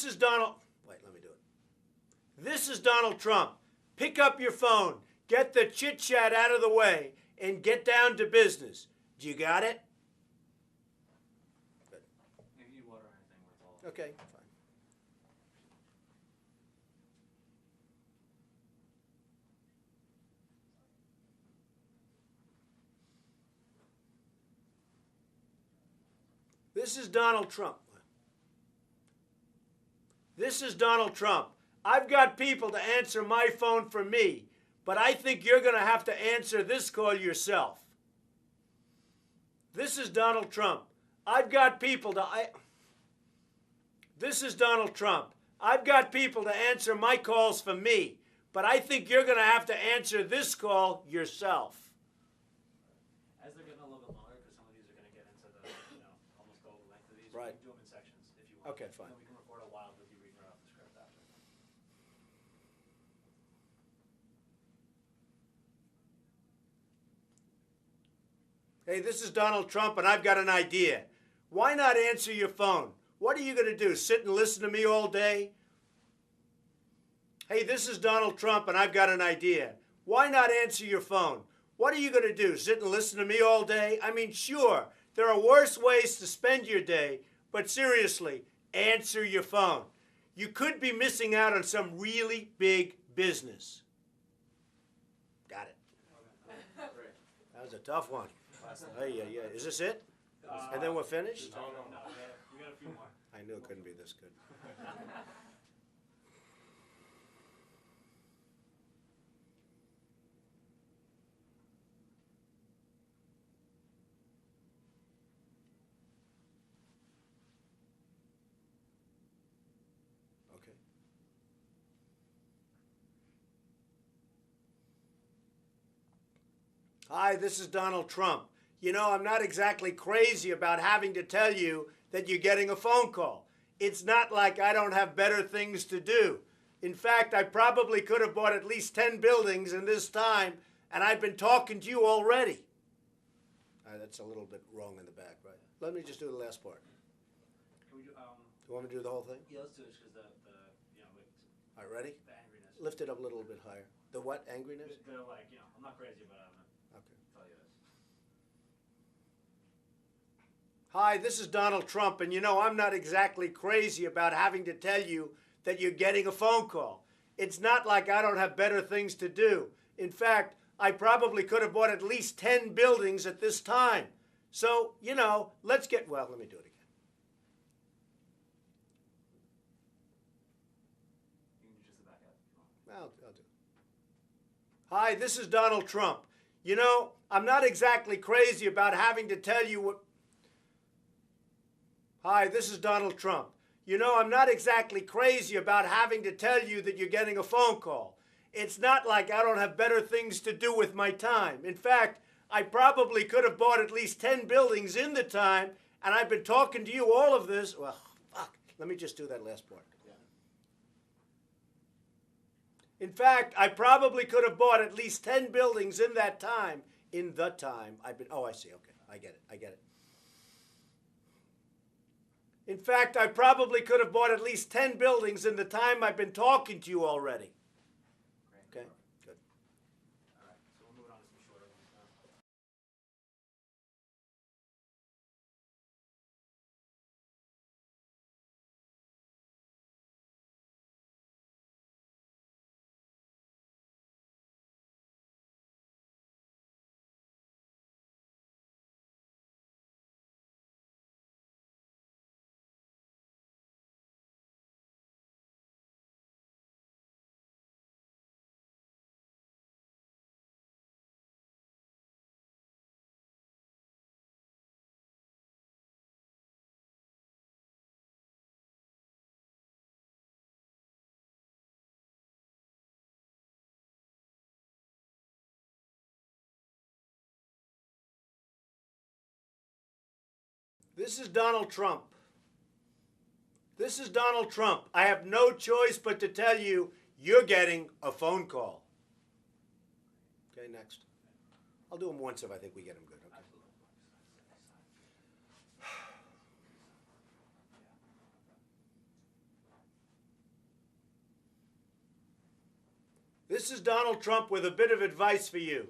is Donald. Wait, let me do it. This is Donald Trump. Pick up your phone, get the chit-chat out of the way, and get down to business. Do you got it? Good. If you water or anything, we're all... Okay, fine. This is Donald Trump. This is Donald Trump. I've got people to answer my phone for me, but I think you're going to have to answer this call yourself. This is Donald Trump. I've got people to... This is Donald Trump. I've got people to answer my calls for me, but I think you're going to have to answer this call yourself. As they're getting a little bit longer, because some of these are going to get into the, almost go the length of these. Right. We can do them in sections if you want. Okay, fine. And then we can record a while with you reading right off the script after. Hey, this is Donald Trump, and I've got an idea. Why not answer your phone? What are you going to do, sit and listen to me all day? Hey, this is Donald Trump, and I've got an idea. Why not answer your phone? What are you going to do, sit and listen to me all day? I mean, sure, there are worse ways to spend your day, but seriously, answer your phone. You could be missing out on some really big business. Got it. That was a tough one. Hey, yeah. Is this it? And then we're finished? No, we got a few more. I knew it couldn't be this good. Okay. Hi, this is Donald Trump. You know, I'm not exactly crazy about having to tell you that you're getting a phone call. It's not like I don't have better things to do. In fact, I probably could have bought at least 10 buildings in this time, and I've been talking to you already. That's a little bit wrong in the back, right? Let me just do the last part. Can we do, You want me to do the whole thing? yeah, let's do it, because All right, ready? the angriness. Lift it up a little bit higher. The what? Angriness? They're like, I'm not crazy, but I'm going Okay. to tell you this. Hi, this is Donald Trump, and you know, I'm not exactly crazy about having to tell you that you're getting a phone call. It's not like I don't have better things to do. In fact, I probably could have bought at least 10 buildings at this time. So, let's get, well, let me do it again. You can just the back out if you want. I'll do it. Hi, this is Donald Trump. You know, I'm not exactly crazy about having to tell you what... Hi, this is Donald Trump. You know, I'm not exactly crazy about having to tell you that you're getting a phone call. It's not like I don't have better things to do with my time. In fact, I probably could have bought at least 10 buildings in the time, and I've been talking to you all of this. Well, fuck. Let me just do that last part. In fact, I probably could have bought at least 10 buildings in that time. In the time I've been... Oh, I see. Okay. I get it. In fact, I probably could have bought at least 10 buildings in the time I've been talking to you already. Great. Okay? Good. All right, so we're moving on to some shorter ones now. This is Donald Trump. This is Donald Trump. I have no choice but to tell you you're getting a phone call. Okay, next. I'll do them once if I think we get them good. Okay. This is Donald Trump with a bit of advice for you.